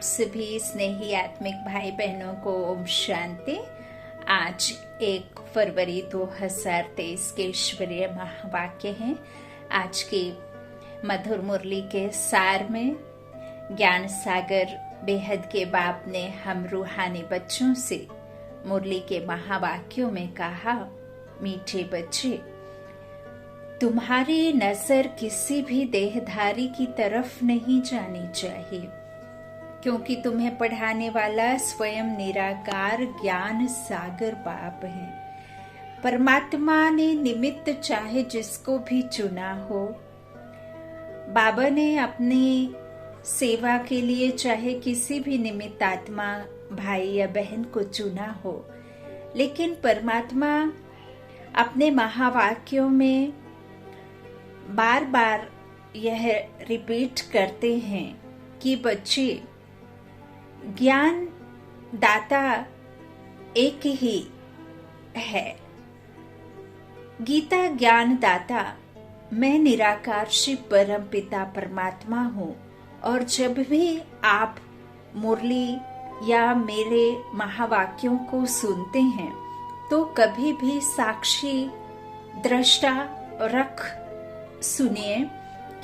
आप सभी स्नेही आत्मिक भाई बहनों को ओम शांति। आज 1 फरवरी 2023 के ईश्वरीय महावाक्य हैं। आज की मधुर मुरली के सार में ज्ञान सागर बेहद के बाप ने हम रूहानी बच्चों से मुरली के महावाक्यों में कहा, मीठे बच्चे, तुम्हारी नजर किसी भी देहधारी की तरफ नहीं जानी चाहिए, क्योंकि तुम्हें पढ़ाने वाला स्वयं निराकार ज्ञान सागर बाप है। परमात्मा ने निमित्त चाहे जिसको भी चुना हो, बाबा ने अपनी सेवा के लिए चाहे किसी भी निमित्त आत्मा भाई या बहन को चुना हो, लेकिन परमात्मा अपने महावाक्यों में बार बार यह रिपीट करते हैं कि बच्चे, ज्ञान दाता एक ही है। गीता ज्ञान दाता, मैं निराकार शिव परम पिता परमात्मा हूँ। और जब भी आप मुरली या मेरे महावाक्यों को सुनते हैं तो कभी भी साक्षी दृष्टा रख सुनिए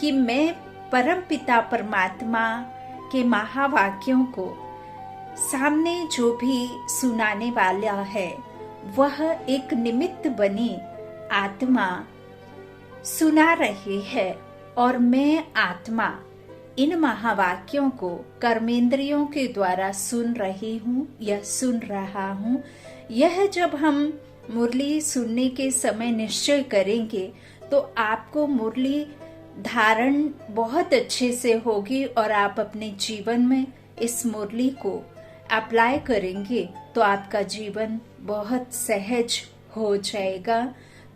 कि मैं परम पिता परमात्मा के महावाक्यों को सामने जो भी सुनाने वाला है वह एक निमित्त बनी आत्मा सुना रही है, और मैं आत्मा इन महावाक्यों को कर्मेंद्रियों के द्वारा सुन रही हूँ या सुन रहा हूँ। यह जब हम मुरली सुनने के समय निश्चय करेंगे तो आपको मुरली धारण बहुत अच्छे से होगी और आप अपने जीवन में इस मुरली को अप्लाई करेंगे तो आपका जीवन बहुत सहज हो जाएगा।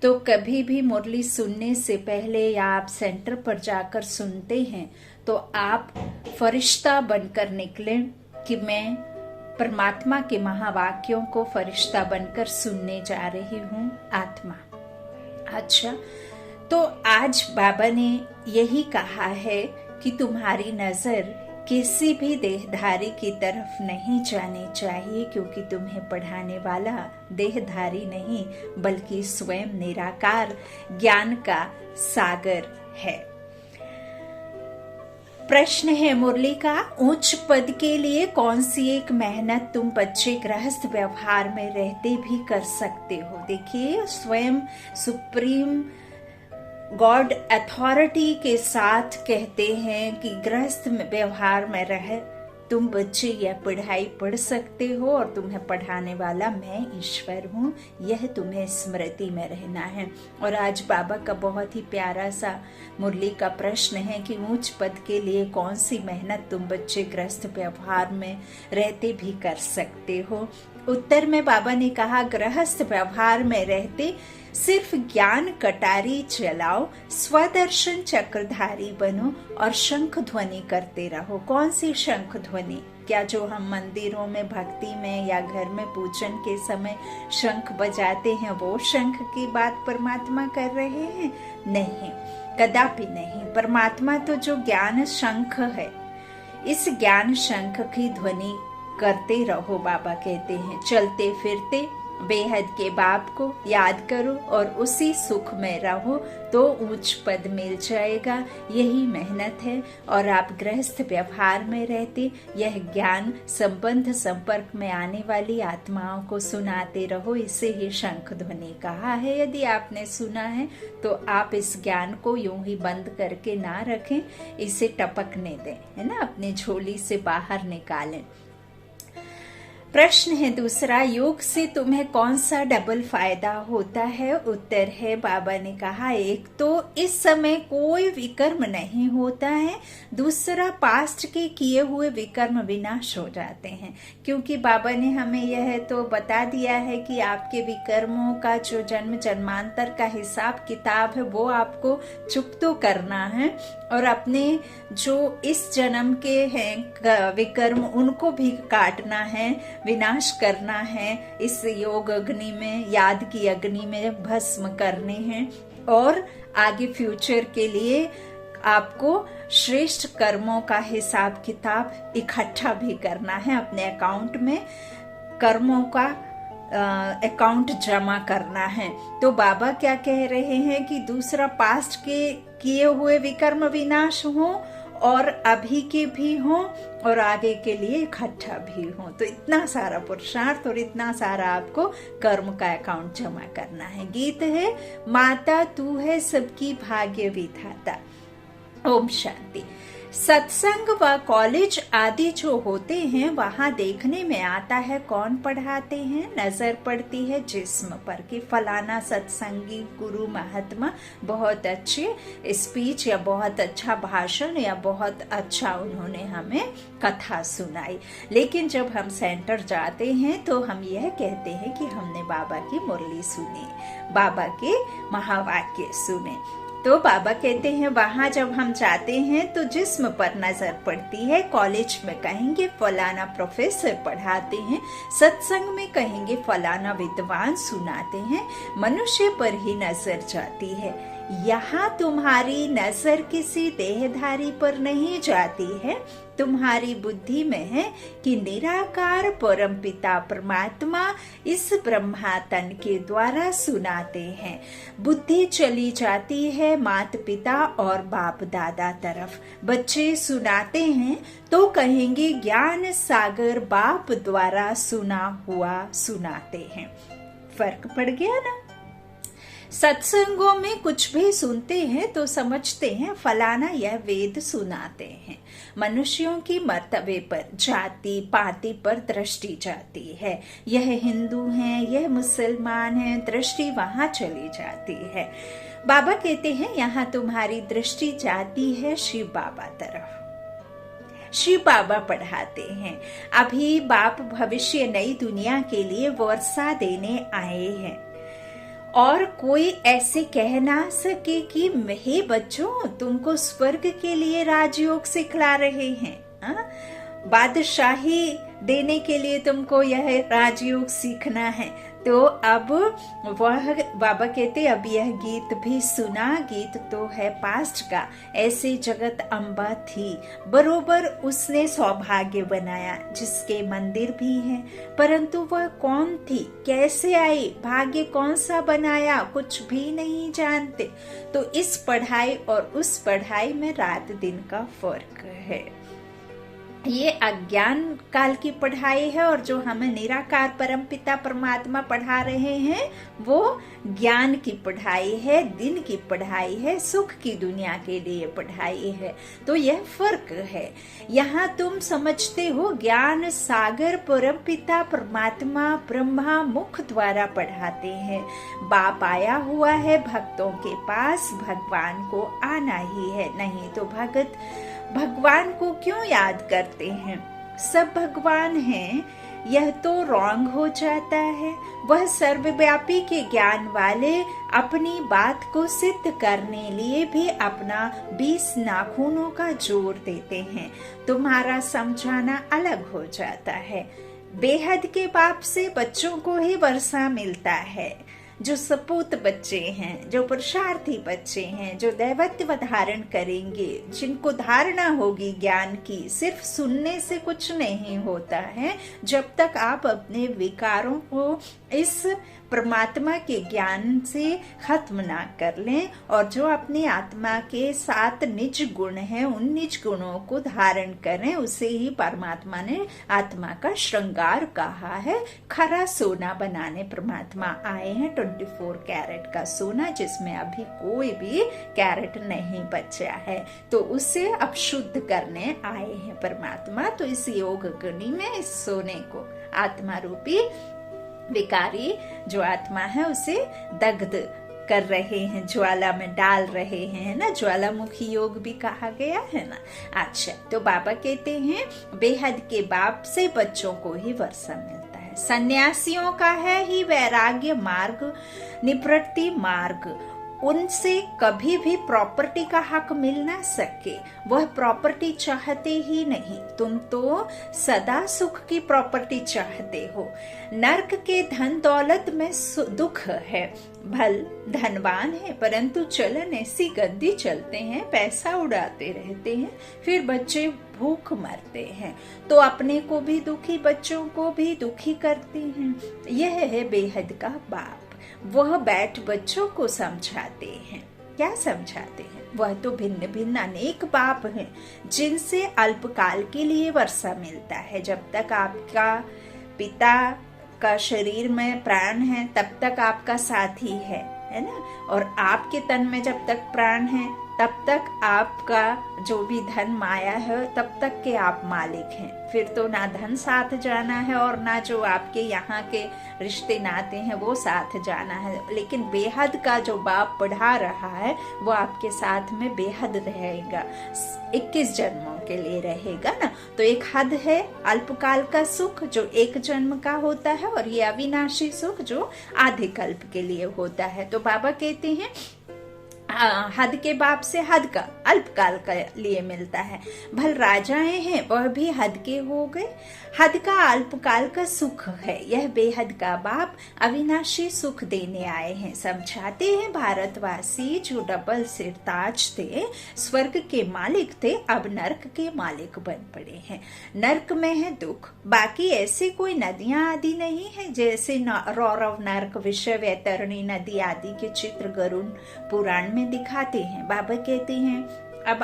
तो कभी भी मुरली सुनने से पहले या आप सेंटर पर जाकर सुनते हैं तो आप फरिश्ता बनकर निकले कि मैं परमात्मा के महावाक्यों को फरिश्ता बनकर सुनने जा रही हूँ आत्मा। अच्छा, तो आज बाबा ने यही कहा है कि तुम्हारी नजर किसी भी देहधारी की तरफ नहीं जानी चाहिए, क्योंकि तुम्हें पढ़ाने वाला देहधारी नहीं बल्कि स्वयं निराकार ज्ञान का सागर है। प्रश्न है मुरली का, उच्च पद के लिए कौन सी एक मेहनत तुम बच्चे गृहस्थ व्यवहार में रहते भी कर सकते हो। देखिए, स्वयं सुप्रीम गॉड अथॉरिटी के साथ कहते हैं कि गृहस्थ व्यवहार में रह तुम बच्चे यह पढ़ाई पढ़ सकते हो, और तुम्हें पढ़ाने वाला मैं ईश्वर हूँ, यह तुम्हें स्मृति में रहना है। और आज बाबा का बहुत ही प्यारा सा मुरली का प्रश्न है कि उच्च पद के लिए कौन सी मेहनत तुम बच्चे गृहस्थ व्यवहार में रहते भी कर सकते हो। उत्तर में बाबा ने कहा, गृहस्थ व्यवहार में रहते सिर्फ ज्ञान कटारी चलाओ, स्वदर्शन चक्रधारी बनो और शंख ध्वनि करते रहो। कौन सी शंख ध्वनि? क्या जो हम मंदिरों में भक्ति में या घर में पूजन के समय शंख बजाते हैं वो शंख की बात परमात्मा कर रहे हैं? नहीं, कदापि नहीं। परमात्मा तो जो ज्ञान शंख है, इस ज्ञान शंख की ध्वनि करते रहो। बाबा कहते हैं चलते फिरते बेहद के बाप को याद करो और उसी सुख में रहो तो उच्च पद मिल जाएगा। यही मेहनत है। और आप गृहस्थ व्यवहार में रहते यह ज्ञान संबंध संपर्क में आने वाली आत्माओं को सुनाते रहो। इसे ही शंख ध्वनि कहा है। यदि आपने सुना है तो आप इस ज्ञान को यूं ही बंद करके ना रखें, इसे टपकने दें, है ना, अपनी झोली से बाहर निकालें। प्रश्न है दूसरा, योग से तुम्हें कौन सा डबल फायदा होता है। उत्तर है, बाबा ने कहा, एक तो इस समय कोई विकर्म नहीं होता है, दूसरा पास्ट के किए हुए विकर्म विनाश हो जाते हैं। क्योंकि बाबा ने हमें यह तो बता दिया है कि आपके विकर्मों का जो जन्म जन्मांतर का हिसाब किताब है वो आपको चुप तो करना है, और अपने जो इस जन्म के हैं विकर्म उनको भी काटना है, विनाश करना है। इस योग अग्नि में, याद की अग्नि में भस्म करने हैं, और आगे फ्यूचर के लिए आपको श्रेष्ठ कर्मों का हिसाब किताब इकट्ठा भी करना है, अपने अकाउंट में कर्मों का अकाउंट जमा करना है। तो बाबा क्या कह रहे हैं कि दूसरा पास्ट के किए हुए विकर्म विनाश हो और अभी के भी हो और आगे के लिए इकट्ठा भी हो। तो इतना सारा पुरुषार्थ और इतना सारा आपको कर्म का अकाउंट जमा करना है। गीत है माता तू है सबकी भाग्य विधाता। ओम शांति। सत्संग व कॉलेज आदि जो होते हैं वहाँ देखने में आता है कौन पढ़ाते हैं। नजर पड़ती है जिस्म पर कि फलाना सत्संगी गुरु महात्मा बहुत अच्छे स्पीच या बहुत अच्छा भाषण या बहुत अच्छा उन्होंने हमें कथा सुनाई। लेकिन जब हम सेंटर जाते हैं तो हम यह कहते हैं कि हमने बाबा की मुरली सुनी, बाबा के महावाक्य सुने। तो बाबा कहते हैं वहां जब हम जाते हैं तो जिस्म पर नजर पड़ती है। कॉलेज में कहेंगे फलाना प्रोफेसर पढ़ाते हैं, सत्संग में कहेंगे फलाना विद्वान सुनाते हैं, मनुष्य पर ही नजर जाती है। यहाँ तुम्हारी नजर किसी देहधारी पर नहीं जाती है, तुम्हारी बुद्धि में है कि निराकार परमपिता परमात्मा इस ब्रह्मा तन के द्वारा सुनाते हैं। बुद्धि चली जाती है माता पिता और बाप दादा तरफ। बच्चे सुनाते हैं तो कहेंगे ज्ञान सागर बाप द्वारा सुना हुआ सुनाते हैं। फर्क पड़ गया ना। सत्संगों में कुछ भी सुनते हैं तो समझते हैं फलाना यह वेद सुनाते हैं। मनुष्यों की मर्तबे पर, जाति पाति पर दृष्टि जाती है। यह हिंदू हैं, यह मुसलमान हैं, दृष्टि वहां चली जाती है। बाबा कहते हैं यहाँ तुम्हारी दृष्टि जाती है शिव बाबा तरफ। शिव बाबा पढ़ाते हैं। अभी बाप भविष्य नई दुनिया के लिए वर्षा देने आए हैं और कोई ऐसे कह ना सके कि हे बच्चों तुमको स्वर्ग के लिए राजयोग सिखला रहे हैं, बादशाही देने के लिए तुमको यह राजयोग सीखना है। तो अब वह बाबा कहते अब यह गीत भी सुना। गीत तो है पास्ट का। ऐसे जगत अम्बा थी, बरोबर उसने सौभाग्य बनाया जिसके मंदिर भी हैं, परंतु वह कौन थी, कैसे आई, भाग्य कौन सा बनाया, कुछ भी नहीं जानते। तो इस पढ़ाई और उस पढ़ाई में रात दिन का फर्क है। ये अज्ञान काल की पढ़ाई है और जो हमें निराकार परमपिता परमात्मा पढ़ा रहे हैं वो ज्ञान की पढ़ाई है, दिन की पढ़ाई है, सुख की दुनिया के लिए पढ़ाई है। तो यह फर्क है। यहाँ तुम समझते हो ज्ञान सागर परमपिता परमात्मा ब्रह्मा मुख द्वारा पढ़ाते हैं। बाप आया हुआ है भक्तों के पास, भगवान को आना ही है, नहीं तो भगत भगवान को क्यों याद करते हैं। सब भगवान हैं, यह तो रॉन्ग हो जाता है। वह सर्वव्यापी के ज्ञान वाले अपनी बात को सिद्ध करने लिए भी अपना 20 नाखूनों का जोर देते हैं। तुम्हारा समझाना अलग हो जाता है। बेहद के बाप से बच्चों को ही वर्षा मिलता है। जो सपूत बच्चे हैं, जो पुरुषार्थी बच्चे हैं, जो दैवत्व धारण करेंगे, जिनको धारणा होगी ज्ञान की, सिर्फ सुनने से कुछ नहीं होता है। जब तक आप अपने विकारों को इस परमात्मा के ज्ञान से खत्म ना कर लें और जो अपनी आत्मा के 7 निज गुण हैं उन निज गुणों को धारण करें, उसे ही परमात्मा ने आत्मा का श्रृंगार कहा है। खरा सोना बनाने परमात्मा आए हैं, 24 कैरेट का सोना जिसमें अभी कोई भी कैरेट नहीं बचा है, तो उसे अब शुद्ध करने आए हैं परमात्मा। तो इस योग अग्नि में इस सोने को आत्मा रूपी विकारी जो आत्मा है उसे दग्ध कर रहे हैं, ज्वाला में डाल रहे हैं, ना, ज्वालामुखी योग भी कहा गया है ना। अच्छा, तो बाबा कहते हैं बेहद के बाप से बच्चों को ही वर्षा मिलता है। सन्यासियों का है ही वैराग्य मार्ग, निवृत्ति मार्ग, उनसे कभी भी प्रॉपर्टी का हक मिल ना सके, वह प्रॉपर्टी चाहते ही नहीं। तुम तो सदा सुख की प्रॉपर्टी चाहते हो। नर्क के धन दौलत में दुख है। भल धनवान है परंतु चलन ऐसी गंदी चलते हैं, पैसा उड़ाते रहते हैं, फिर बच्चे भूख मरते हैं तो अपने को भी दुखी, बच्चों को भी दुखी करते हैं। यह है बेहद का बाप। वह बैठ बच्चों को समझाते हैं। क्या समझाते हैं? वह तो भिन्न भिन्न अनेक बाप हैं जिनसे अल्पकाल के लिए वर्षा मिलता है। जब तक आपका पिता का शरीर में प्राण है तब तक आपका साथी है ना। और आपके तन में जब तक प्राण है तब तक आपका जो भी धन माया है तब तक के आप मालिक हैं। फिर तो ना धन साथ जाना है और ना जो आपके यहाँ के रिश्ते नाते हैं वो साथ जाना है। लेकिन बेहद का जो बाप पढ़ा रहा है वो आपके साथ में बेहद रहेगा, 21 जन्मों के लिए रहेगा ना। तो एक हद है अल्पकाल का सुख जो एक जन्म का होता है, और ये अविनाशी सुख जो आधे कल्प के लिए होता है। तो बाबा कहते हैं हद के बाप से हद का अल्पकाल का लिए मिलता है। भल राजाएं हैं वह भी हद के हो गए। हद का अल्पकाल का सुख है। यह बेहद का बाप अविनाशी सुख देने आए हैं। समझाते हैं भारतवासी जो डबल सिर ताज थे, स्वर्ग के मालिक थे, अब नर्क के मालिक बन पड़े हैं। नर्क में है दुख, बाकी ऐसे कोई नदियां आदि नहीं है जैसे रौरव नर्क, विषय वैतरणी नदी आदि के चित्र गरुड़ पुराण में दिखाते हैं। बाबा कहते हैं अब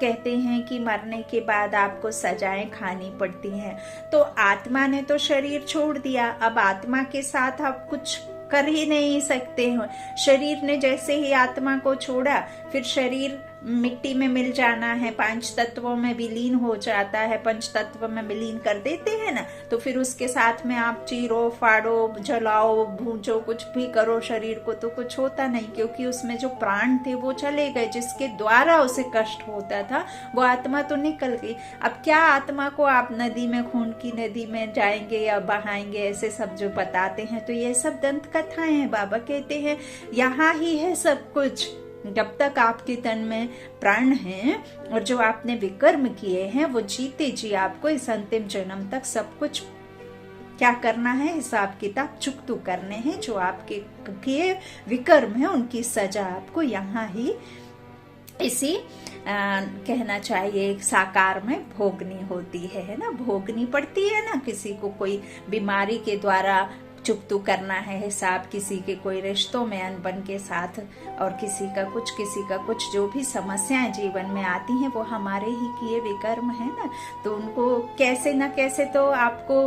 कहते हैं कि मरने के बाद आपको सजाएं खानी पड़ती हैं। तो आत्मा ने तो शरीर छोड़ दिया, अब आत्मा के साथ आप कुछ कर ही नहीं सकते हो। शरीर ने जैसे ही आत्मा को छोड़ा फिर शरीर मिट्टी में मिल जाना है, 5 तत्वों में विलीन हो जाता है, 5 तत्व में विलीन कर देते हैं ना। तो फिर उसके साथ में आप चीरो फाड़ो, जलाओ, भूंजो, कुछ भी करो शरीर को तो कुछ होता नहीं, क्योंकि उसमें जो प्राण थे वो चले गए, जिसके द्वारा उसे कष्ट होता था वो आत्मा तो निकल गई। अब क्या आत्मा को आप नदी में, खून की नदी में जाएंगे या बहाएंगे, ऐसे सब जो बताते हैं तो ये सब दंत कथाएं हैं। बाबा कहते हैं यहाँ ही है सब कुछ। जब तक आपके तन में प्राण है और जो आपने विकर्म किए हैं वो जीते जी आपको इस अंतिम जन्म तक सब कुछ क्या करना है, हिसाब किताब चुकतू करने हैं। जो आपके किए विकर्म है उनकी सजा आपको यहाँ ही इसी कहना चाहिए एक साकार में भोगनी होती है ना, भोगनी पड़ती है ना। किसी को कोई बीमारी के द्वारा चुकतू करना है हिसाब, किसी के कोई रिश्तों में अनबन के साथ, और किसी का कुछ जो भी समस्याएं जीवन में आती हैं वो हमारे ही किए विकर्म है ना। तो उनको कैसे न कैसे तो आपको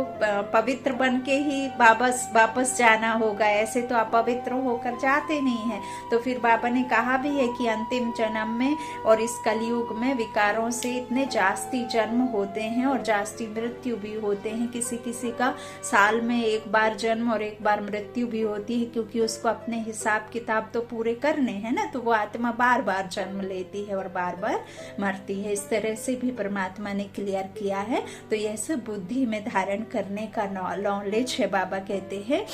पवित्र बन के ही वापस जाना होगा, ऐसे तो आप पवित्र होकर जाते नहीं है। तो फिर बाबा ने कहा भी है कि अंतिम जन्म में और इस कलयुग में विकारों से इतने जास्ती जन्म होते हैं और जास्ती मृत्यु भी होते हैं। किसी किसी का साल में एक बार जन्म और एक बार मृत्यु भी होती है, क्योंकि उसको अपने हिसाब किताब तो पूरे करने हैं ना। तो वो आत्मा बार बार जन्म लेती है और बार बार मरती है। इस तरह से भी परमात्मा ने क्लियर किया है। तो यह सब बुद्धि में धारण करने का नॉलेज है। बाबा कहते हैं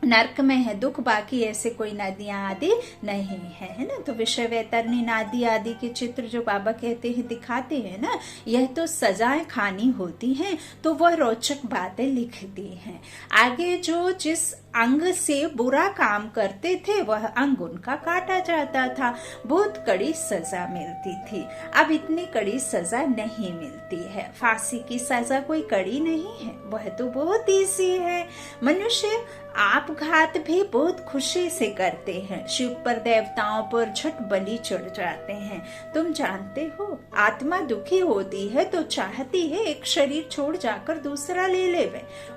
नर्क में है दुख, बाकी ऐसे कोई नदियां आदि नहीं है ना। तो विषय वैतरणी नदी आदि के चित्र जो बाबा कहते हैं दिखाते हैं ना, यह तो सजाएं खानी होती हैं। तो वह रोचक बातें लिखती हैं। आगे जो जिस अंग से बुरा काम करते थे वह अंग उनका काटा जाता था, बहुत कड़ी सजा मिलती थी। अब इतनी कड़ी सजा नहीं मिलती है। फांसी की सजा कोई कड़ी नहीं है, वह तो बहुत ईजी है। मनुष्य आपघात भी बहुत खुशी से करते हैं। शिव पर, देवताओं पर झट बलि चढ़ जाते हैं। तुम जानते हो आत्मा दुखी होती है तो चाहती है एक शरीर छोड़ जाकर दूसरा ले ले।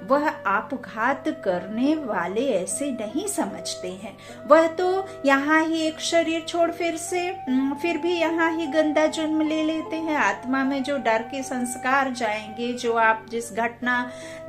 वह आपघात करने वाले ऐसे नहीं समझते हैं। वह तो यहाँ ही एक शरीर छोड़ फिर भी यहाँ ही गंदा जन्म ले लेते हैं। आत्मा में जो डर के संस्कार जाएंगे, जो आप जिस घटना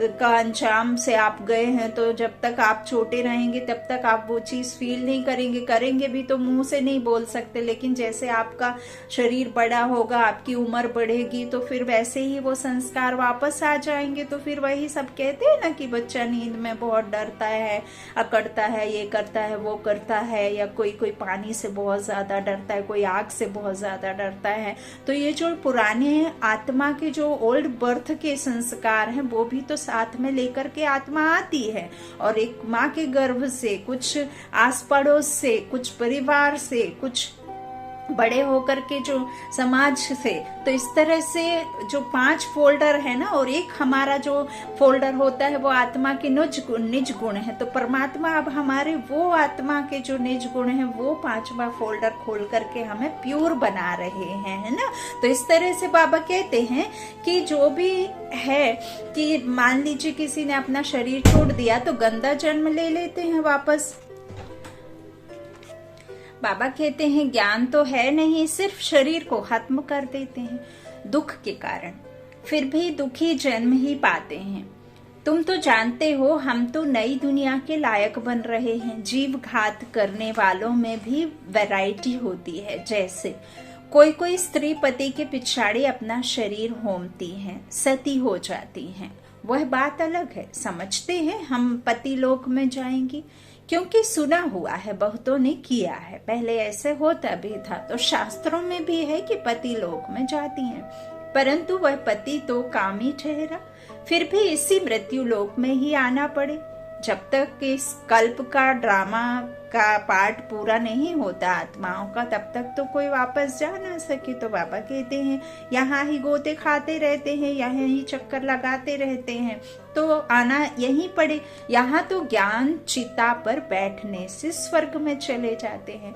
का अंजाम से आप गए हैं, तो जब तक आप छोटे रहेंगे तब तक आप वो चीज फील नहीं करेंगे, करेंगे भी तो मुंह से नहीं बोल सकते, लेकिन जैसे आपका शरीर बड़ा होगा, आपकी उम्र बढ़ेगी, तो फिर वैसे ही वो संस्कार वापस आ जाएंगे। तो फिर वही सब कहते हैं ना कि बच्चा नींद में बहुत डरता है, अकड़ता है, ये करता है, वो करता है, या कोई कोई पानी से बहुत ज्यादा डरता है, कोई आग से बहुत ज्यादा डरता है। तो ये जो पुराने आत्मा के जो ओल्ड बर्थ के संस्कार हैं वो भी तो साथ में लेकर के आत्मा आती है। और एक माँ के गर्भ से, कुछ आस पड़ोस से, कुछ परिवार से, कुछ बड़े होकर के जो समाज से, तो इस तरह से जो 5 फोल्डर है ना, और एक हमारा जो फोल्डर होता है वो आत्मा के निज गुण है। तो परमात्मा अब हमारे वो आत्मा के जो निज गुण है वो 5वां फोल्डर खोल करके हमें प्योर बना रहे हैं, है ना। तो इस तरह से बाबा कहते हैं कि जो भी है, कि मान लीजिए किसी ने अपना शरीर छोड़ दिया तो गंदा जन्म ले लेते हैं वापस। बाबा कहते हैं ज्ञान तो है नहीं, सिर्फ शरीर को खत्म कर देते हैं दुख के कारण, फिर भी दुखी जन्म ही पाते हैं। तुम तो जानते हो हम तो नई दुनिया के लायक बन रहे हैं। जीव घात करने वालों में भी वैरायटी होती है। जैसे कोई कोई स्त्री पति के पिछाड़ी अपना शरीर होमती हैं, सती हो जाती हैं, वह बात अलग है। समझते हैं हम पति लोक में जाएंगी, क्योंकि सुना हुआ है, बहुतों ने किया है, पहले ऐसे होता भी था। तो शास्त्रों में भी है कि पति लोक में जाती हैं, परंतु वह पति तो कामी ठहरा, फिर भी इसी मृत्यु लोक में ही आना पड़े। जब तक इस कल्प का ड्रामा का पार्ट पूरा नहीं होता आत्माओं का, तब तक तो कोई वापस जा ना सके। तो बाबा कहते हैं यहाँ ही गोते खाते रहते हैं, यहाँ ही चक्कर लगाते रहते हैं, तो आना यहीं पड़े। यहाँ तो ज्ञान चिता पर बैठने से स्वर्ग में चले जाते हैं।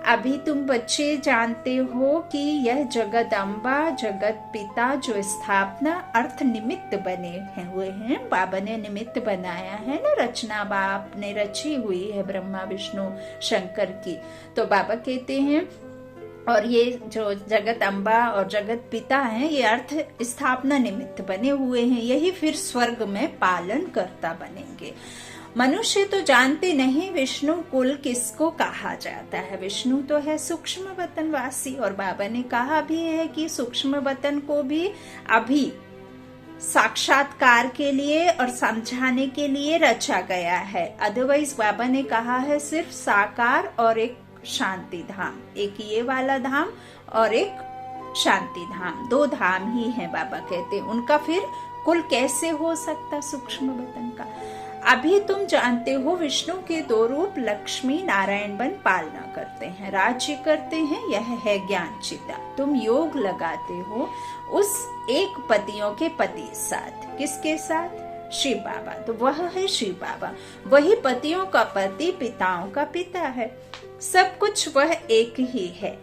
अभी तुम बच्चे जानते हो कि यह जगदम्बा जगत पिता जो स्थापना अर्थ निमित्त बने हुए हैं, बाबा ने निमित्त बनाया है ना, रचना बाप ने रची हुई है ब्रह्मा विष्णु शंकर की। तो बाबा कहते हैं और ये जो जगत अम्बा और जगत पिता हैं, ये अर्थ स्थापना निमित्त बने हुए हैं, यही फिर स्वर्ग में पालन करता बनेंगे। मनुष्य तो जानते नहीं विष्णु कुल किसको कहा जाता है। विष्णु तो है सूक्ष्म वतन वासी, और बाबा ने कहा भी है कि सूक्ष्म वतन को भी अभी साक्षात्कार के लिए और समझाने के लिए रचा गया है। अदरवाइज बाबा ने कहा है सिर्फ साकार और एक शांति धाम, एक ये वाला धाम और एक शांति धाम, 2 धाम ही हैं। बाबा कहते उनका फिर कुल कैसे हो सकता सूक्ष्म वतन का। अभी तुम जानते हो विष्णु के 2 रूप लक्ष्मी नारायण बन पालना करते हैं, राज्य करते हैं, यह है ज्ञान चिता। तुम योग लगाते हो उस एक पतियों के पति साथ, किसके साथ? शिव बाबा। तो वह है शिव बाबा, वही पतियों का पति पिताओं का पिता है। सब कुछ वह एक ही है,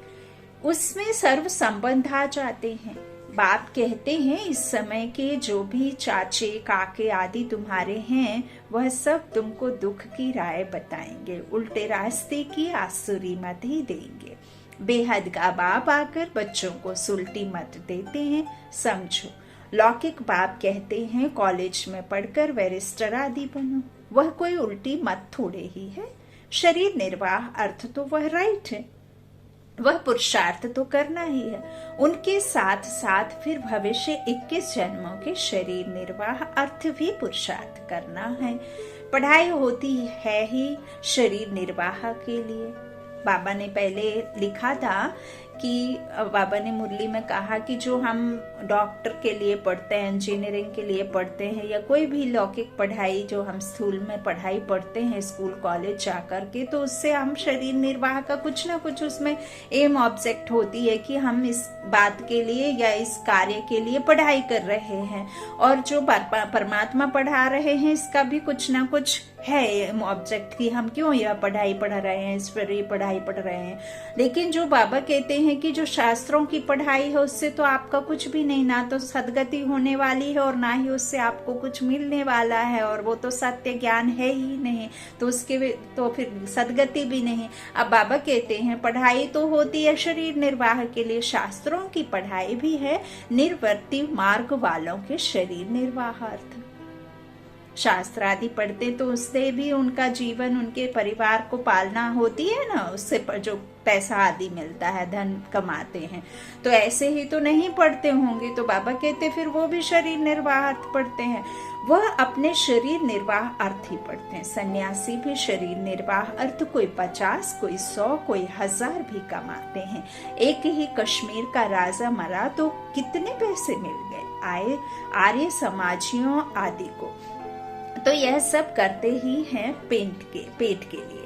उसमें सर्व संबंध आ जाते हैं। बाप कहते हैं इस समय के जो भी चाचे काके आदि तुम्हारे हैं, वह सब तुमको दुख की राय बताएंगे, उल्टे रास्ते की आसुरी मत ही देंगे। बेहद का बाप आकर बच्चों को सुल्टी मत देते हैं, समझो। लौकिक बाप कहते हैं कॉलेज में पढ़कर बैरिस्टर आदि बनो, वह कोई उल्टी मत थोड़े ही है। शरीर निर्वाह अर्थ तो वह राइट है, वह पुरुषार्थ तो करना ही है। उनके साथ साथ फिर भविष्य 21 जन्मों के शरीर निर्वाह अर्थ भी पुरुषार्थ करना है। पढ़ाई होती है ही शरीर निर्वाह के लिए। बाबा ने पहले लिखा था कि बाबा ने मुरली में कहा कि जो हम डॉक्टर के लिए पढ़ते हैं, इंजीनियरिंग के लिए पढ़ते हैं, या कोई भी लौकिक पढ़ाई जो हम स्कूल में पढ़ाई पढ़ते हैं स्कूल कॉलेज जाकर के, तो उससे हम शरीर निर्वाह का कुछ ना कुछ उसमें एम ऑब्जेक्ट होती है कि हम इस बात के लिए या इस कार्य के लिए पढ़ाई कर रहे हैं। और जो परमात्मा पढ़ा रहे हैं इसका भी कुछ ना कुछ है एम ऑब्जेक्ट कि हम क्यों यह पढ़ाई पढ़ रहे हैं, इस पर ये पढ़ाई पढ़ रहे हैं। लेकिन जो बाबा कहते हैं कि जो शास्त्रों की पढ़ाई है उससे तो आपका कुछ भी नहीं, ना तो सदगति होने वाली है और ना ही उससे आपको कुछ मिलने वाला है, और वो तो सत्य ज्ञान है ही नहीं, तो उसके तो फिर सदगति भी नहीं। अब बाबा कहते हैं पढ़ाई तो होती है शरीर निर्वाह के लिए, शास्त्रों की पढ़ाई भी है निर्वर्ती मार्ग वालों के शरीर निर्वाहार्थ। शास्त्र आदि पढ़ते तो उससे भी उनका जीवन, उनके परिवार को पालना होती है ना, उससे जो पैसा आदि मिलता है, धन कमाते हैं। तो ऐसे ही तो नहीं पढ़ते होंगे। तो बाबा कहते फिर वो भी शरीर निर्वाह अर्थ पढ़ते हैं, वह अपने शरीर निर्वाह अर्थ ही पढ़ते हैं। सन्यासी भी शरीर निर्वाह अर्थ कोई 50, कोई 100, कोई 1000 भी कमाते हैं। एक ही कश्मीर का राजा मरा तो कितने पैसे मिल गए आए आर्य समाजियों आदि को। तो यह सब करते ही हैं पेट के लिए।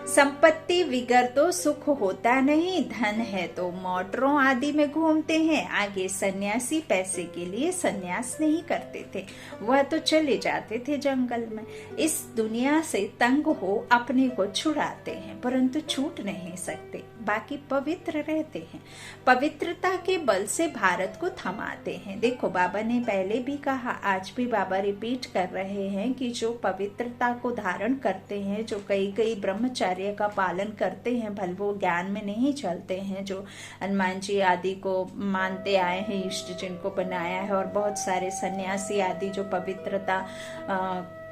संपत्ति विगर तो सुख होता नहीं, धन है तो मोटरों आदि में घूमते हैं। आगे सन्यासी पैसे के लिए सन्यास नहीं करते थे, वह तो चले जाते थे जंगल में। इस दुनिया से तंग हो अपने को छुड़ाते हैं, परंतु छूट नहीं सकते, बाकी पवित्र रहते हैं। पवित्रता के बल से भारत को थमाते हैं। देखो बाबा ने पहले भी कहा, आज भी बाबा रिपीट कर रहे हैं कि जो पवित्रता को धारण करते हैं, जो कई ब्रह्मचार्य का पालन करते हैं, भले वो ज्ञान में नहीं चलते हैं, जो हनुमान जी आदि को मानते आए हैं, इष्ट जिनको बनाया है, और बहुत सारे सन्यासी आदि जो पवित्रता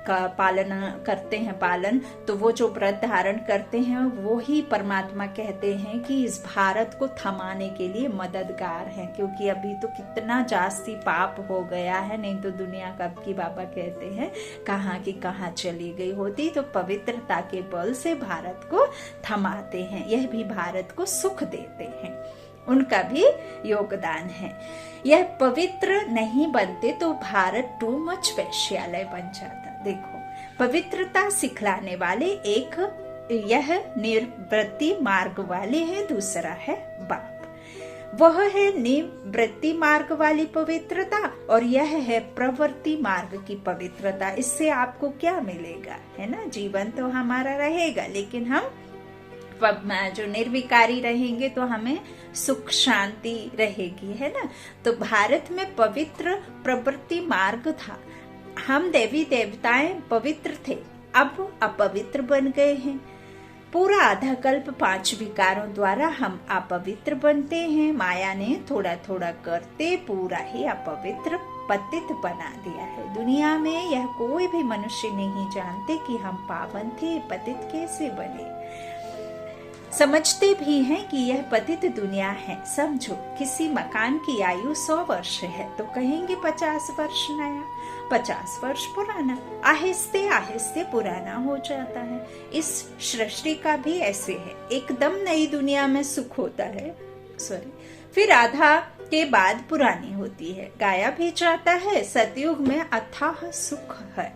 का पालन करते हैं तो वो जो व्रत धारण करते हैं वो ही परमात्मा कहते हैं कि इस भारत को थमाने के लिए मददगार हैं। क्योंकि अभी तो कितना जास्ती पाप हो गया है, नहीं तो दुनिया कब की बाबा कहते हैं कहाँ की कहाँ चली गई होती। तो पवित्रता के बल से भारत को थमाते हैं, यह भी भारत को सुख देते हैं, उनका भी योगदान है। यह पवित्र नहीं बनते तो भारत टू मच वैश्यालय बन जाता। देखो पवित्रता सिखलाने वाले एक यह निवृत्ति मार्ग वाले हैं, दूसरा है बाप। वह है निवृत्ति मार्ग वाली पवित्रता और यह है प्रवृत्ति मार्ग की पवित्रता। इससे आपको क्या मिलेगा, है ना? जीवन तो हमारा रहेगा, लेकिन हम जो निर्विकारी रहेंगे तो हमें सुख शांति रहेगी, है ना? तो भारत में पवित्र प्रवृत्ति मार्ग था। हम देवी देवताएं पवित्र थे, अब अपवित्र बन गए हैं। पूरा आधा कल्प 5 विकारों द्वारा हम अपवित्र बनते हैं। माया ने थोड़ा थोड़ा करते पूरा ही अपवित्र पतित बना दिया है। दुनिया में यह कोई भी मनुष्य नहीं जानते कि हम पावन थे, पतित कैसे बने। समझते भी हैं कि यह पतित दुनिया है। समझो किसी मकान की आयु 100 वर्ष है तो कहेंगे 50 वर्ष नया, 50 वर्ष पुराना, आहिस्ते आहिस्ते पुराना हो जाता है। इस सृष्टि का भी ऐसे है, एकदम नई दुनिया में सुख होता है, फिर आधा के बाद पुरानी होती है, गाया भी जाता है। सतयुग में अथाह सुख है,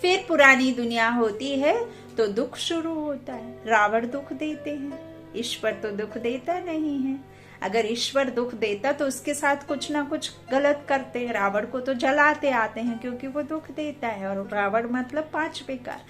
फिर पुरानी दुनिया होती है तो दुख शुरू होता है। रावण दुख देते हैं, ईश्वर तो दुख देता नहीं है। अगर ईश्वर दुख देता तो उसके साथ कुछ ना कुछ गलत करते हैं। रावण को तो जलाते आते हैं क्योंकि वो दुख देता है, और रावण मतलब 5 विकार।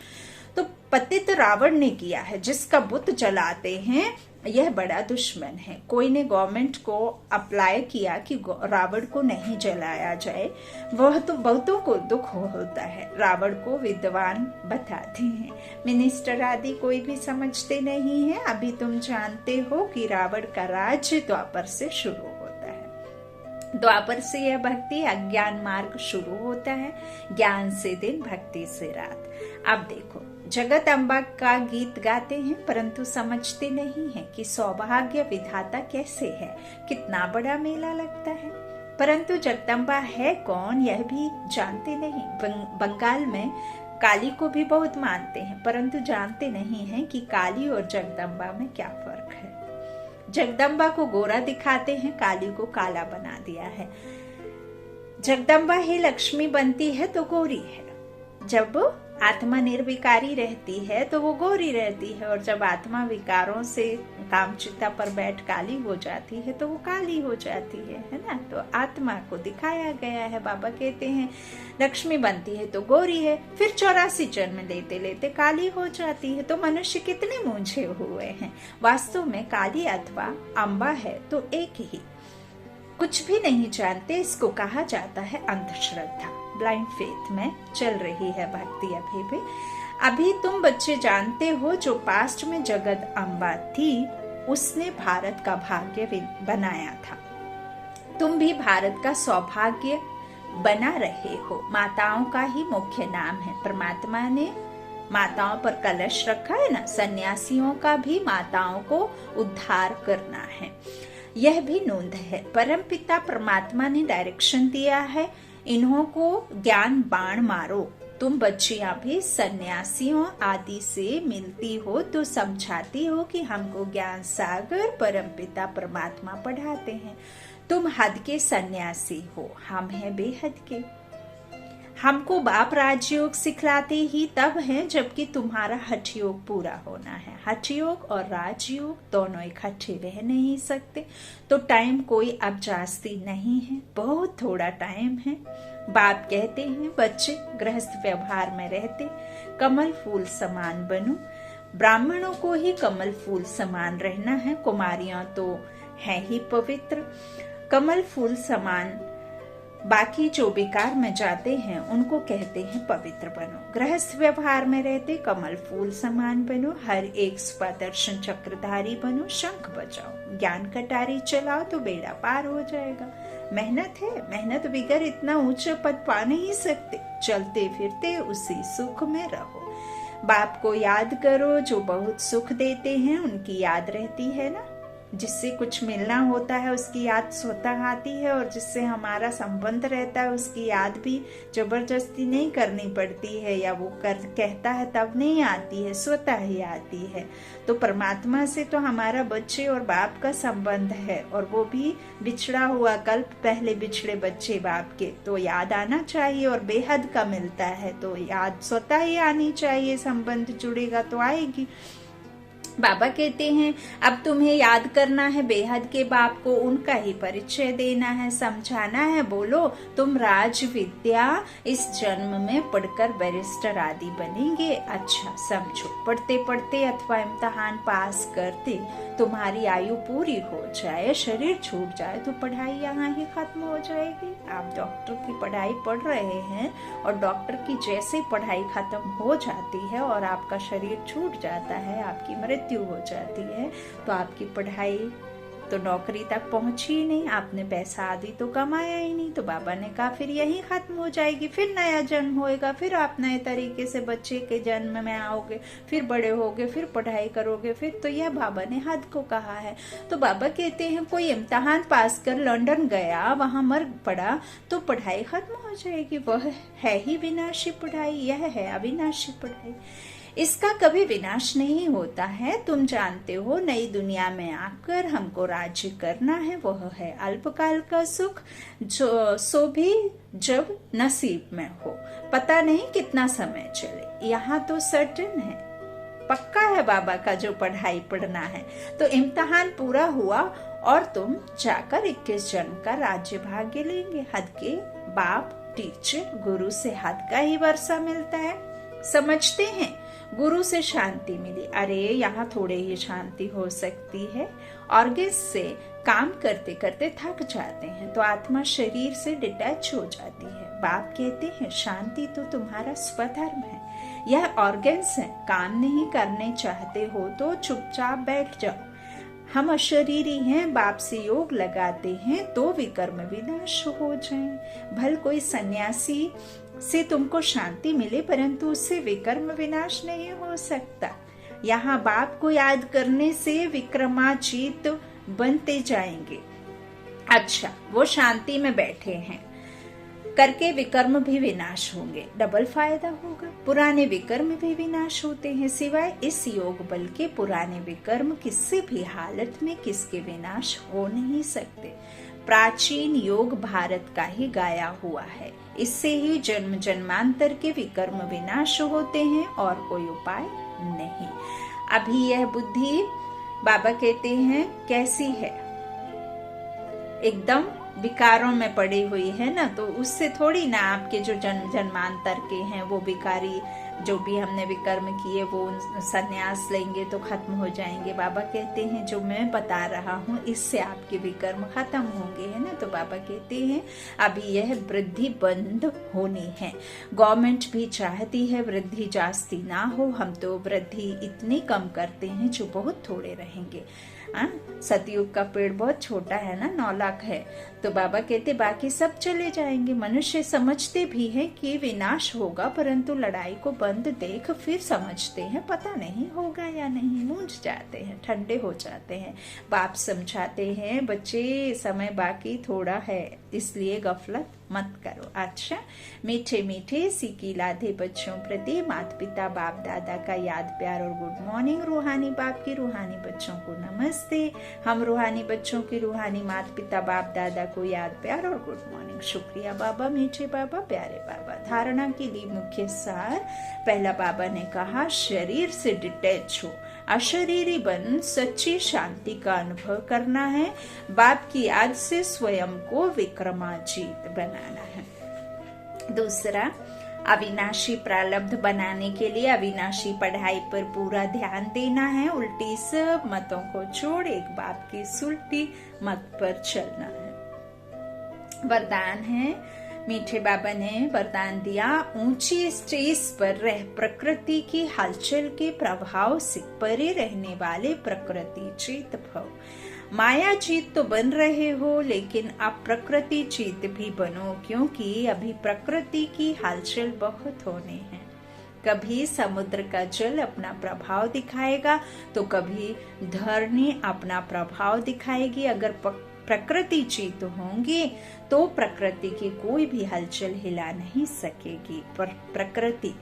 तो पतित रावण ने किया है, जिसका बुत जलाते हैं यह बड़ा दुश्मन है। कोई ने गवर्नमेंट को अप्लाई किया कि रावण को नहीं जलाया जाए, वह तो बहुतों को दुख होता है। रावण को विद्वान बताते हैं, मिनिस्टर आदि कोई भी समझते नहीं है। अभी तुम जानते हो कि रावण का राज्य द्वापर से शुरू होता है। द्वापर से यह भक्ति अज्ञान मार्ग शुरू होता है, ज्ञान से दिन, भक्ति से रात। अब देखो जगत अम्बा का गीत गाते हैं परंतु समझते नहीं है कि सौभाग्य विधाता कैसे है, कितना बड़ा मेला लगता है। परंतु जगदम्बा है कौन यह भी जानते नहीं। बंगाल में काली को भी बहुत मानते हैं परंतु जानते नहीं हैं कि काली और जगदम्बा में क्या फर्क है। जगदम्बा को गोरा दिखाते हैं, काली को काला बना दिया है। जगदम्बा ही लक्ष्मी बनती है तो गोरी है, जब आत्मा निर्विकारी रहती है तो वो गोरी रहती है, और जब आत्मा विकारों से कामचिता पर बैठ काली हो जाती है तो वो काली हो जाती है ना? तो आत्मा को दिखाया गया है। बाबा कहते हैं लक्ष्मी बनती है तो गोरी है, फिर 84 जन्म लेते लेते काली हो जाती है। तो मनुष्य कितने मूंझे हुए हैं। वास्तव में काली अथवा अम्बा है तो एक ही, कुछ भी नहीं जानते। इसको कहा जाता है अंधश्रद्धा। ब्लाइंड फेथ में चल रही है भक्ति अभी भी। अभी तुम बच्चे जानते हो जो पास्ट में जगत अम्बा थी उसने भारत का भाग्य बनाया था। तुम भी भारत का सौभाग्य बना रहे हो। माताओं का ही मुख्य नाम है। परमात्मा ने माताओं पर कलश रखा है ना, सन्यासियों का भी माताओं को उद्धार करना है, यह भी नोंद है। परमपिता परमात्मा ने डायरेक्शन दिया है, इन्हों को ज्ञान बाण मारो। तुम बच्चियां भी सन्यासियों आदि से मिलती हो तो समझाती हो कि हमको ज्ञान सागर परमपिता परमात्मा पढ़ाते हैं। तुम हद के सन्यासी हो, हम हैं बेहद के। हमको बाप राजयोग सिखलाते ही तब है जबकि तुम्हारा हठ योग पूरा होना है। हठ योग और राजयोग दोनों इकट्ठे रह नहीं सकते। तो टाइम कोई अब जास्ती नहीं है, बहुत थोड़ा टाइम है। बाप कहते हैं बच्चे गृहस्थ व्यवहार में रहते कमल फूल समान बनो। ब्राह्मणों को ही कमल फूल समान रहना है, कुमारियां तो है ही पवित्र। कमल फूल समान बाकी जो बेकार में जाते हैं उनको कहते हैं पवित्र बनो। गृहस्थ व्यवहार में रहते कमल फूल समान बनो। हर एक स्वदर्शन चक्रधारी बनो। शंख बजाओ, ज्ञान कटारी चलाओ तो बेड़ा पार हो जाएगा। मेहनत है, मेहनत बिगर इतना ऊंचा पद पा नहीं सकते। चलते फिरते उसी सुख में रहो। बाप को याद करो जो बहुत सुख देते हैं, उनकी याद रहती है ना। जिससे कुछ मिलना होता है उसकी याद स्वतः आती है, और जिससे हमारा संबंध रहता है उसकी याद भी जबरदस्ती नहीं करनी पड़ती है, या वो कहता है तब नहीं आती है, स्वतः ही आती है। तो परमात्मा से तो हमारा बच्चे और बाप का संबंध है, और वो भी बिछड़ा हुआ कल्प पहले बिछड़े बच्चे बाप के, तो याद आना चाहिए। और बेहद का मिलता है तो याद स्वतः ही आनी चाहिए। संबंध जुड़ेगा तो आएगी। बाबा कहते हैं अब तुम्हें याद करना है बेहद के बाप को, उनका ही परिचय देना है, समझाना है। बोलो तुम राज विद्या इस जन्म में पढ़कर बैरिस्टर आदि बनेंगे। अच्छा समझो, पढ़ते पढ़ते अथवा इम्तिहान पास करते तुम्हारी आयु पूरी हो जाए, शरीर छूट जाए तो पढ़ाई यहाँ ही खत्म हो जाएगी। आप डॉक्टर की पढ़ाई पढ़ रहे हैं और डॉक्टर की जैसे पढ़ाई खत्म हो जाती है और आपका शरीर छूट जाता है, आपकी मृत्यु हो जाती है, तो आपकी पढ़ाई तो नौकरी तक पहुंची ही नहीं, आपने पैसा आदि तो कमाया ही नहीं। तो बाबा ने कहा फिर यही खत्म हो जाएगी, फिर नया जन्म होएगा, फिर आप नए तरीके से बच्चे के जन्म में आओगे, फिर बड़े होगे, फिर पढ़ाई करोगे। फिर तो यह बाबा ने हद को कहा है। तो बाबा कहते हैं कोई इम्तिहान पास कर लंदन गया, वहां मर पड़ा तो पढ़ाई खत्म हो जाएगी। वह है ही विनाशी पढ़ाई, यह है अविनाशी पढ़ाई। इसका कभी विनाश नहीं होता है। तुम जानते हो नई दुनिया में आकर हमको राज्य करना है, वह है अल्पकाल का सुख, जो सो भी जब नसीब में हो। पता नहीं कितना समय चले, यहाँ तो सर्टेन है, पक्का है बाबा का जो पढ़ाई पढ़ना है। तो इम्तिहान पूरा हुआ और तुम जाकर 21 जन्म का राज्य भाग्य लेंगे। हद के बाप टीचर गुरु से हद का ही वर्षा मिलता है। समझते हैं गुरु से शांति मिली, अरे यहाँ थोड़े ही शांति हो सकती है। ऑर्गेन्स से काम करते करते थक जाते हैं तो आत्मा शरीर से डिटैच हो जाती है। बाप कहते हैं शांति तो तुम्हारा स्वधर्म है, यह ऑर्गेन्स है। काम नहीं करने चाहते हो तो चुपचाप बैठ जाओ। हम अशरीरी हैं, बाप से योग लगाते हैं तो विकर्म विनाश हो जाए। भल कोई सन्यासी से तुमको शांति मिले परंतु उससे विकर्म विनाश नहीं हो सकता। यहाँ बाप को याद करने से विक्रमाजीत बनते जाएंगे। अच्छा, वो शांति में बैठे हैं करके विकर्म भी विनाश होंगे, डबल फायदा होगा। पुराने विकर्म भी विनाश होते हैं, सिवाय इस योग बल के पुराने विकर्म किसी भी हालत में किसके विनाश हो नहीं सकते। प्राचीन योग भारत का ही गाया हुआ है, इससे ही जन्म जन्मांतर के विकर्म विनाश होते हैं और कोई उपाय नहीं। अभी यह बुद्धि बाबा कहते हैं कैसी है, एकदम विकारों में पड़ी हुई है ना, तो उससे थोड़ी ना आपके जो जन्म जन्मांतर के हैं वो विकारी जो भी हमने विकर्म किए वो संन्यास लेंगे तो खत्म हो जाएंगे। बाबा कहते हैं जो मैं बता रहा हूँ इससे आपके विकर्म खत्म होंगे, है ना। तो बाबा कहते हैं अभी यह वृद्धि बंद होनी है। गवर्नमेंट भी चाहती है वृद्धि जास्ती ना हो, हम तो वृद्धि इतनी कम करते हैं जो बहुत थोड़े रहेंगे। हाँ, सतयुग का पेड़ बहुत छोटा है ना, 9 लाख है, तो बाबा कहते बाकी सब चले जाएंगे। मनुष्य समझते भी हैं कि विनाश होगा, परंतु लड़ाई को बंद देख फिर समझते हैं पता नहीं होगा या नहीं, मूंझ जाते हैं, ठंडे हो जाते हैं। बाप समझाते हैं बच्चे समय बाकी थोड़ा है, इसलिए गफलत मत करो। अच्छा, मीठे मीठे सीखी लाधे बच्चों प्रति माता पिता बाप दादा का याद प्यार और गुड मॉर्निंग। रूहानी बाप की रूहानी बच्चों को नमस्ते। हम रूहानी बच्चों की रूहानी माता पिता बाप दादा को याद प्यार और गुड मॉर्निंग। शुक्रिया बाबा, मीठे बाबा, प्यारे बाबा। धारणा के लिए मुख्य सार, पहला बाबा ने कहा शरीर से डिटैच हो, अशरीरी बन सच्ची शांति का अनुभव करना है। बाप की याद से स्वयं को विक्रमाजीत बनाना है। दूसरा, अविनाशी प्रारब्ध बनाने के लिए अविनाशी पढ़ाई पर पूरा ध्यान देना है। उल्टी सब मतों को छोड़ एक बाप की सुलटी मत पर चलना है। वरदान है, मीठे बाबा ने वरदान दिया, ऊंची स्टेज पर रह प्रकृति की हलचल के प्रभाव से परे रहने वाले प्रकृति चेत भव। माया चीत तो बन रहे हो, लेकिन अब प्रकृति चीत भी बनो, क्योंकि अभी प्रकृति की हलचल बहुत होने हैं। कभी समुद्र का जल अपना प्रभाव दिखाएगा तो कभी धरनी अपना प्रभाव दिखाएगी। अगर प्रकृति चीत होंगे तो प्रकृति की कोई भी हलचल हिला नहीं सकेगी। पर प्रकृति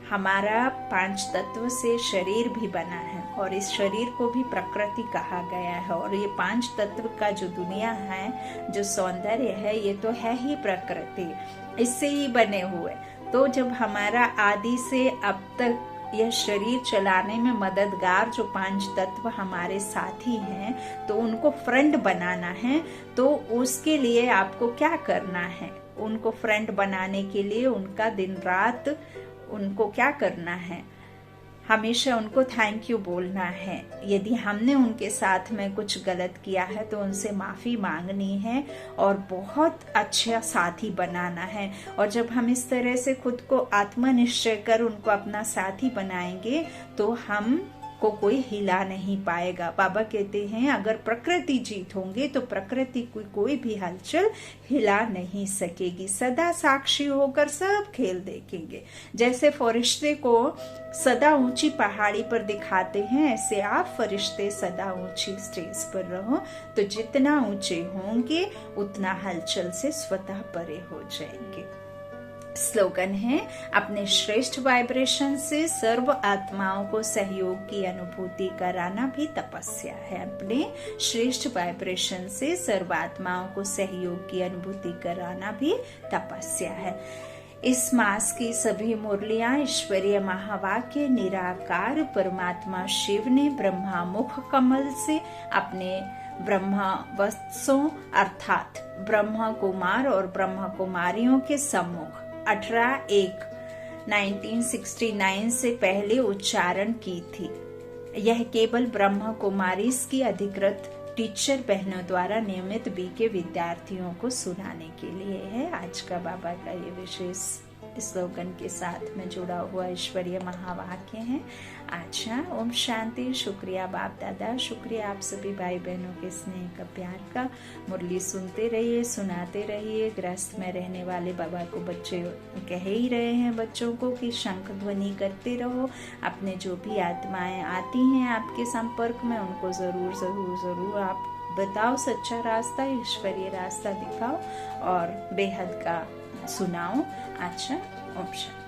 हमारा 5 तत्व से शरीर भी बना है और इस शरीर को भी प्रकृति कहा गया है। और ये 5 तत्व का जो दुनिया है, जो सौंदर्य है, ये तो है ही प्रकृति, इससे ही बने हुए। तो जब हमारा आदि से अब तक यह शरीर चलाने में मददगार जो 5 तत्व हमारे साथी हैं, तो उनको फ्रेंड बनाना है। तो उसके लिए आपको क्या करना है? उनको फ्रेंड बनाने के लिए उनका दिन रात उनको क्या करना है? हमेशा उनको थैंक यू बोलना है। यदि हमने उनके साथ में कुछ गलत किया है तो उनसे माफी मांगनी है और बहुत अच्छा साथी बनाना है। और जब हम इस तरह से खुद को आत्मनिश्चय कर उनको अपना साथी बनाएंगे तो हम को कोई हिला नहीं पाएगा। बाबा कहते हैं अगर प्रकृति जीत होंगे तो प्रकृति की कोई भी हलचल हिला नहीं सकेगी। सदा साक्षी होकर सब खेल देखेंगे। जैसे फरिश्ते को सदा ऊंची पहाड़ी पर दिखाते हैं, ऐसे आप फरिश्ते सदा ऊंची स्टेज पर रहो, तो जितना ऊंचे होंगे उतना हलचल से स्वतः परे हो जाएंगे। स्लोगन है, अपने श्रेष्ठ वाइब्रेशन से सर्व आत्माओं को सहयोग की अनुभूति कराना भी तपस्या है। अपने श्रेष्ठ वाइब्रेशन से सर्व आत्माओं को सहयोग की अनुभूति कराना भी तपस्या है। इस मास की सभी मुरलियां ईश्वरीय महावाक्य निराकार परमात्मा शिव ने ब्रह्मा मुख कमल से अपने ब्रह्मा वत्सों अर्थात ब्रह्मा कुमार और ब्रह्मा कुमारियों के सम्मुख 18/1/1969 से पहले उच्चारण की थी। यह केवल ब्रह्मा कुमारी की अधिकृत टीचर बहनों द्वारा नियमित बीके विद्यार्थियों को सुनाने के लिए है। आज का बाबा का ये विशेष स्लोगन के साथ में जुड़ा हुआ ईश्वरीय महावाक्य है। अच्छा, ओम शांति। शुक्रिया बाप दादा, शुक्रिया आप सभी भाई बहनों के स्नेह का, प्यार का। मुरली सुनते रहिए, सुनाते रहिए। गृहस्थ में रहने वाले बाबा को बच्चे कह ही रहे हैं बच्चों को कि शंख ध्वनि करते रहो। अपने जो भी आत्माएं आती हैं आपके संपर्क में, उनको जरूर जरूर जरूर आप बताओ सच्चा रास्ता, ईश्वरीय रास्ता दिखाओ और बेहद का सुनाओ। अच्छा, ओम शांति।